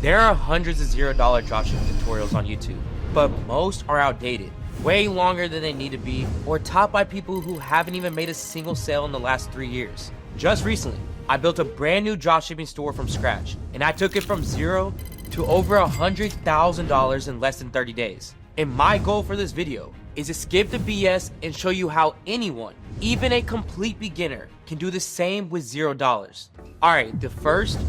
There are hundreds of $0 dropshipping tutorials on YouTube, but most are outdated, way longer than they need to be, or taught by people who haven't even made a single sale in the last 3 years. Just recently, I built a brand new dropshipping store from scratch, and I took it from zero to over $100,000 in less than 30 days. And my goal for this video is to skip the BS and show you how anyone, even a complete beginner, can do the same with $0. Alright, the first,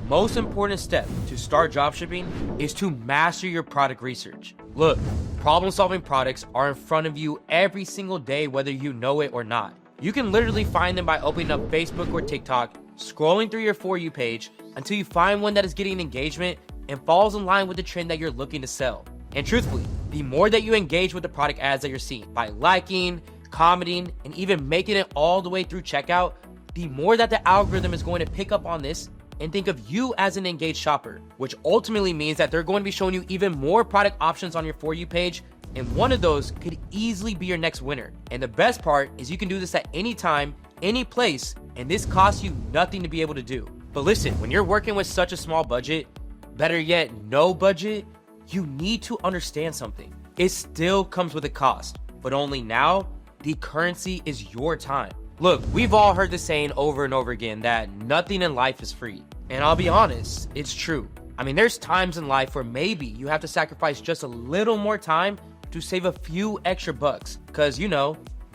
most important step to start dropshipping is to master your product research. Look, problem-solving products are in front of you every single day whether you know it or not. You can literally find them by opening up Facebook or TikTok, scrolling through your For You page until you find one that is getting engagement and falls in line with the trend that you're looking to sell. And truthfully, the more that you engage with the product ads that you're seeing by liking, commenting, and even making it all the way through checkout, the more that the algorithm is going to pick up on this and think of you as an engaged shopper, which ultimately means that they're going to be showing you even more product options on your For You page, and one of those could easily be your next winner. And the best part is you can do this at any time, any place, and this costs you nothing to be able to do. But listen, when you're working with such a small budget, better yet, no budget, you need to understand something. It still comes with a cost, but only now, the currency is your time. Look, we've all heard the saying over and over again that nothing in life is free. And I'll be honest, it's true. I mean, there's times in life where maybe you have to sacrifice just a little more time to save a few extra bucks. Cause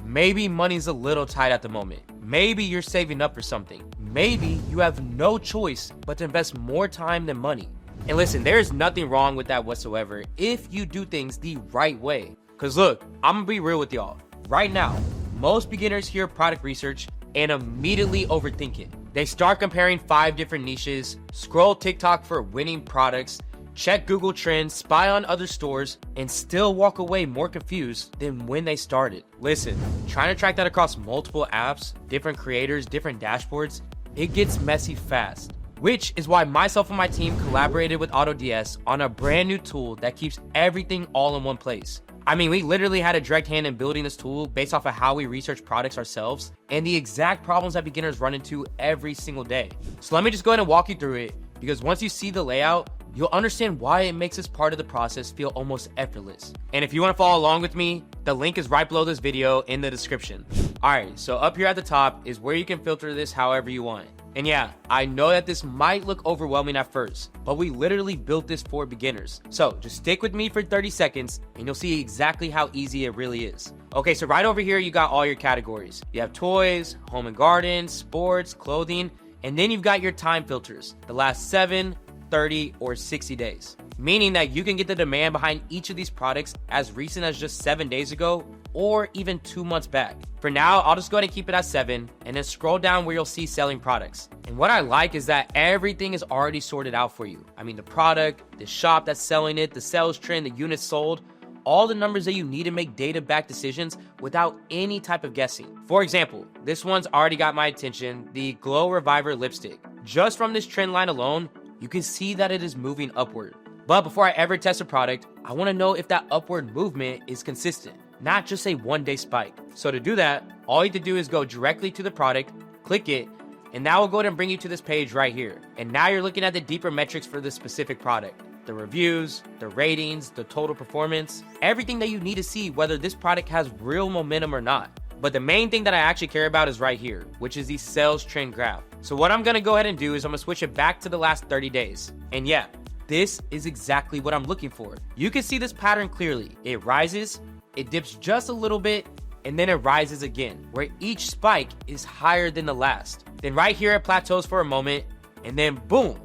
maybe money's a little tight at the moment. Maybe you're saving up for something. Maybe you have no choice but to invest more time than money. And listen, there's nothing wrong with that whatsoever if you do things the right way. Cause look, I'm gonna be real with y'all. Right now, most beginners hear product research and immediately overthink it. They start comparing 5 different niches, scroll TikTok for winning products, check Google Trends, spy on other stores, and still walk away more confused than when they started. Listen, trying to track that across multiple apps, different creators, different dashboards, it gets messy fast. Which is why myself and my team collaborated with AutoDS on a brand new tool that keeps everything all in one place. I mean, we literally had a direct hand in building this tool based off of how we research products ourselves and the exact problems that beginners run into every single day. So let me just go ahead and walk you through it, because once you see the layout, you'll understand why it makes this part of the process feel almost effortless. And if you want to follow along with me, the link is right below this video in the description. Alright, so up here at the top is where you can filter this however you want. And yeah, I know that this might look overwhelming at first, but we literally built this for beginners. So just stick with me for 30 seconds and you'll see exactly how easy it really is. Okay, so right over here, you got all your categories. You have toys, home and garden, sports, clothing, and then you've got your time filters, the last 7, 30, or 60 days. Meaning that you can get the demand behind each of these products as recent as just 7 days ago, or even 2 months back. For now, I'll just go ahead and keep it at 7, and then scroll down where you'll see selling products. And what I like is that everything is already sorted out for you. I mean, the product, the shop that's selling it, the sales trend, the units sold, all the numbers that you need to make data-backed decisions without any type of guessing. For example, this one's already got my attention, the Glow Reviver lipstick. Just from this trend line alone, you can see that it is moving upward. But before I ever test a product, I want to know if that upward movement is consistent, not just a one-day spike. So to do that, all you have to do is go directly to the product, click it, and now we'll go ahead and bring you to this page right here. And now you're looking at the deeper metrics for this specific product. The reviews, the ratings, the total performance, everything that you need to see whether this product has real momentum or not. But the main thing that I actually care about is right here, which is the sales trend graph. So what I'm gonna go ahead and do is I'm gonna switch it back to the last 30 days. And yeah, this is exactly what I'm looking for. You can see this pattern clearly. It rises, it dips just a little bit, and then it rises again, where each spike is higher than the last. Then right here it plateaus for a moment, and then boom,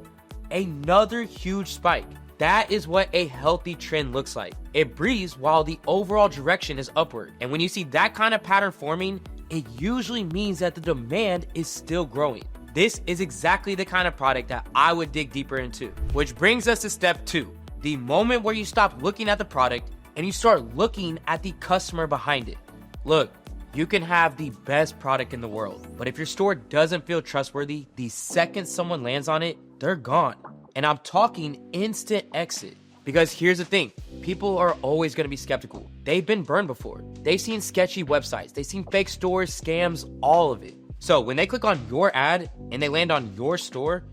another huge spike. That is what a healthy trend looks like. It breathes while the overall direction is upward. And when you see that kind of pattern forming, it usually means that the demand is still growing. This is exactly the kind of product that I would dig deeper into. Which brings us to step 2, the moment where you stop looking at the product and you start looking at the customer behind it. Look, you can have the best product in the world, but if your store doesn't feel trustworthy, the second someone lands on it, they're gone. And I'm talking instant exit. Because here's the thing, people are always going to be skeptical. They've been burned before. They've seen sketchy websites, they've seen fake stores, scams, all of it. So when they click on your ad and they land on your store,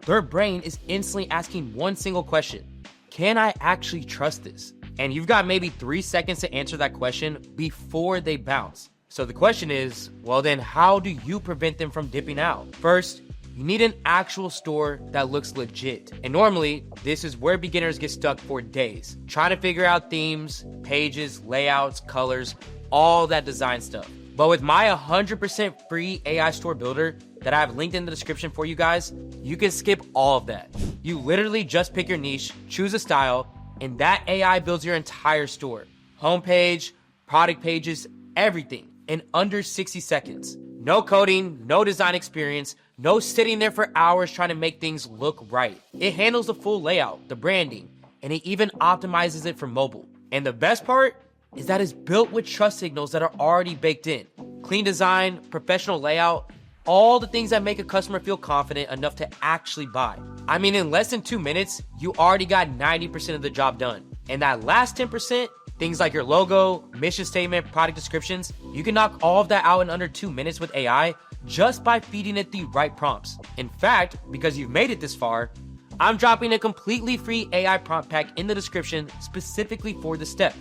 their brain is instantly asking one single question: can I actually trust this? And you've got maybe 3 seconds to answer that question before they bounce. So the question is, well then, how do you prevent them from dipping out? First, you need an actual store that looks legit. And normally, this is where beginners get stuck for days, trying to figure out themes, pages, layouts, colors, all that design stuff. But with my 100% free AI store builder that I have linked in the description for you guys, you can skip all of that. You literally just pick your niche, choose a style, and that AI builds your entire store. Homepage, product pages, everything in under 60 seconds. No coding, no design experience, no sitting there for hours trying to make things look right. It handles the full layout, the branding, and it even optimizes it for mobile. And the best part is that it's built with trust signals that are already baked in. Clean design, professional layout, all the things that make a customer feel confident enough to actually buy. I mean, in less than 2 minutes, you already got 90% of the job done. And that last 10%, things like your logo, mission statement, product descriptions, you can knock all of that out in under 2 minutes with AI just by feeding it the right prompts. In fact, because you've made it this far, I'm dropping a completely free AI prompt pack in the description specifically for this step,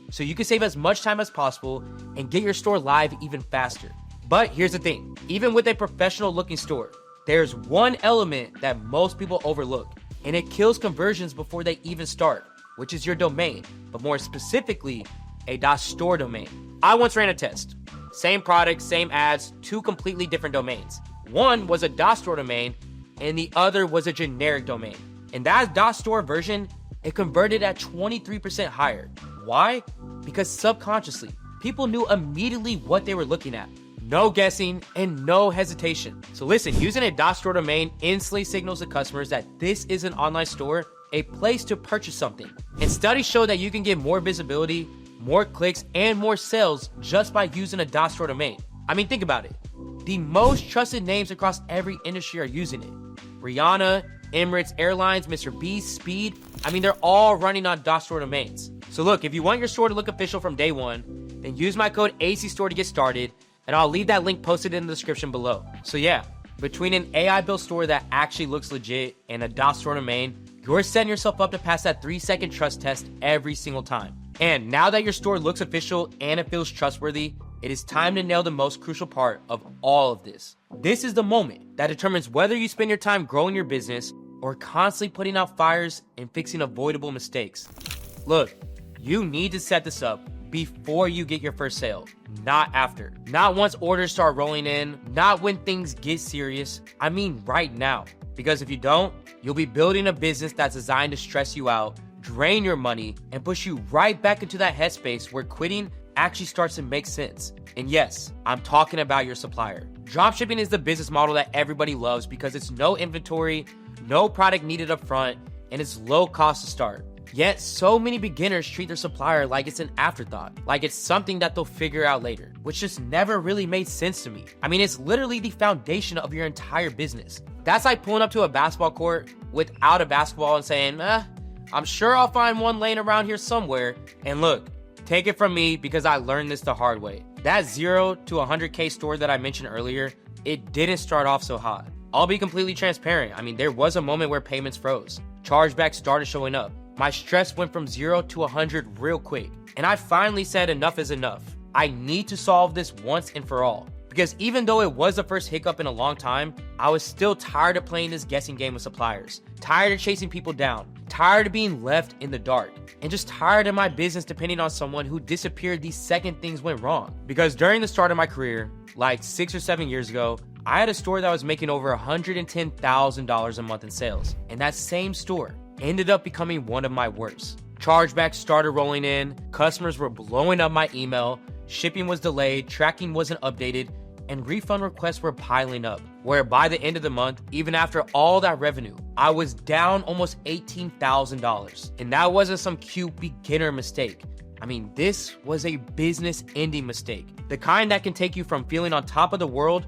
so you can save as much time as possible and get your store live even faster. But here's the thing, even with a professional looking store, there's one element that most people overlook, and it kills conversions before they even start, which is your domain, but more specifically, a .store domain. I once ran a test. Same product, same ads, 2 completely different domains. One was a .store domain, and the other was a generic domain. And that .store version, it converted at 23% higher. Why? Because subconsciously, people knew immediately what they were looking at. No guessing and no hesitation. So listen, using a .store domain instantly signals to customers that this is an online store, a place to purchase something. And studies show that you can get more visibility, more clicks, and more sales just by using a .store domain. I mean, think about it. The most trusted names across every industry are using it. Rihanna, Emirates Airlines, Mr. Beast, Speed. I mean, they're all running on .store domains. So look, if you want your store to look official from day one, then use my code ACStore to get started, and I'll leave that link posted in the description below. So yeah, between an AI built store that actually looks legit and a .store domain, you're setting yourself up to pass that 3-second trust test every single time. And now that your store looks official and it feels trustworthy, it is time to nail the most crucial part of all of this. This is the moment that determines whether you spend your time growing your business or constantly putting out fires and fixing avoidable mistakes. Look, you need to set this up before you get your first sale, not after. Not once orders start rolling in, not when things get serious. I mean right now. Because if you don't, you'll be building a business that's designed to stress you out, drain your money, and push you right back into that headspace where quitting actually starts to make sense. And yes, I'm talking about your supplier. Dropshipping is the business model that everybody loves because it's no inventory, no product needed up front, and it's low cost to start. Yet, so many beginners treat their supplier like it's an afterthought, like it's something that they'll figure out later, which just never really made sense to me. I mean, it's literally the foundation of your entire business. That's like pulling up to a basketball court without a basketball and saying, I'm sure I'll find one laying around here somewhere. And look, take it from me because I learned this the hard way. That 0 to 100K store that I mentioned earlier, it didn't start off so hot. I'll be completely transparent. I mean, there was a moment where payments froze. Chargebacks started showing up. My stress went from 0 to 100 real quick. And I finally said enough is enough. I need to solve this once and for all. Because even though it was the first hiccup in a long time, I was still tired of playing this guessing game with suppliers. Tired of chasing people down. Tired of being left in the dark. And just tired of my business depending on someone who disappeared the second things went wrong. Because during the start of my career, like 6 or 7 years ago, I had a store that was making over $110,000 a month in sales. And that same store ended up becoming one of my worst. Chargebacks started rolling in, customers were blowing up my email, shipping was delayed, tracking wasn't updated, and refund requests were piling up, where by the end of the month, even after all that revenue, I was down almost $18,000. And that wasn't some cute beginner mistake. I mean, this was a business ending mistake. The kind that can take you from feeling on top of the world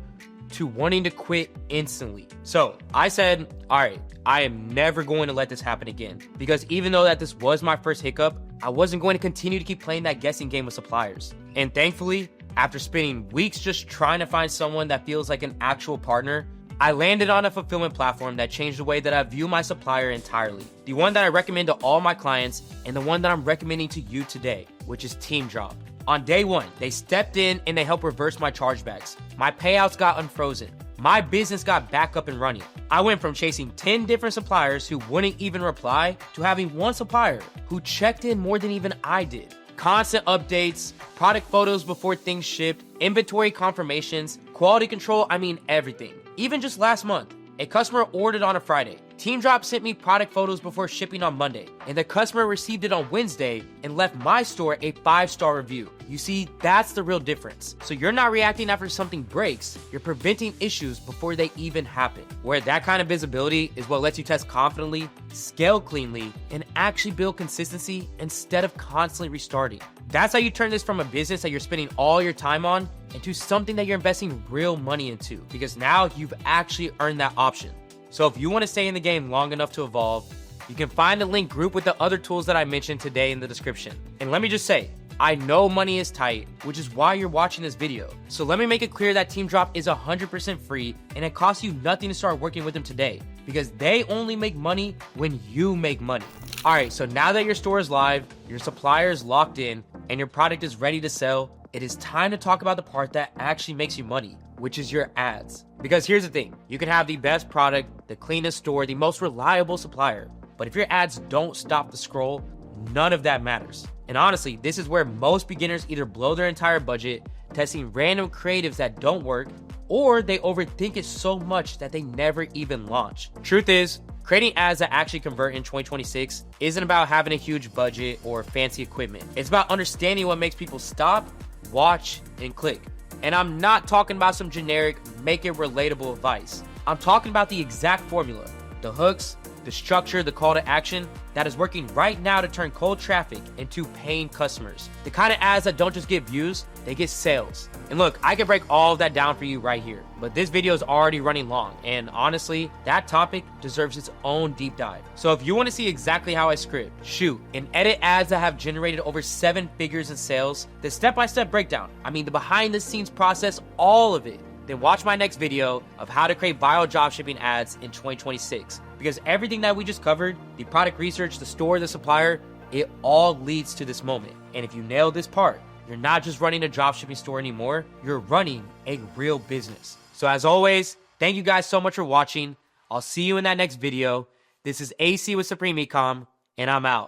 to wanting to quit instantly. So I said, all right, I am never going to let this happen again. Because even though that this was my first hiccup, I wasn't going to continue to keep playing that guessing game with suppliers. And thankfully, after spending weeks just trying to find someone that feels like an actual partner, I landed on a fulfillment platform that changed the way that I view my supplier entirely. The one that I recommend to all my clients and the one that I'm recommending to you today, which is TeamDrop. On day one, they stepped in and they helped reverse my chargebacks. My payouts got unfrozen. My business got back up and running. I went from chasing 10 different suppliers who wouldn't even reply to having one supplier who checked in more than even I did. Constant updates, product photos before things shipped, inventory confirmations, quality control, everything. Even just last month, a customer ordered on a Friday. TeamDrop sent me product photos before shipping on Monday, and the customer received it on Wednesday and left my store a 5-star review. You see, that's the real difference. So you're not reacting after something breaks, you're preventing issues before they even happen. Where that kind of visibility is what lets you test confidently, scale cleanly, and actually build consistency instead of constantly restarting. That's how you turn this from a business that you're spending all your time on into something that you're investing real money into, because now you've actually earned that option. So if you want to stay in the game long enough to evolve, you can find a link group with the other tools that I mentioned today in the description. And let me just say, I know money is tight, which is why you're watching this video. So let me make it clear that TeamDrop is 100% free and it costs you nothing to start working with them today, because they only make money when you make money. All right, so now that your store is live, your supplier is locked in, and your product is ready to sell, it is time to talk about the part that actually makes you money, which is your ads. Because here's the thing, you can have the best product, the cleanest store, the most reliable supplier, but if your ads don't stop the scroll, none of that matters. And honestly, this is where most beginners either blow their entire budget testing random creatives that don't work, or they overthink it so much that they never even launch. Truth is, creating ads that actually convert in 2026 isn't about having a huge budget or fancy equipment. It's about understanding what makes people stop, watch, and click. And I'm not talking about some generic, make it relatable advice. I'm talking about the exact formula, the hooks, the structure, the call to action that is working right now to turn cold traffic into paying customers. The kind of ads that don't just get views, they get sales. And look, I can break all of that down for you right here, but this video is already running long, and honestly, that topic deserves its own deep dive. So if you want to see exactly how I script, shoot, and edit ads that have generated over 7 figures in sales, the step-by-step breakdown, the behind the scenes process, all of it, then watch my next video of how to create viral dropshipping ads in 2026. Because everything that we just covered, the product research, the store, the supplier, it all leads to this moment. And if you nail this part, you're not just running a dropshipping store anymore, you're running a real business. So as always, thank you guys so much for watching. I'll see you in that next video. This is AC with Supreme Ecom, and I'm out.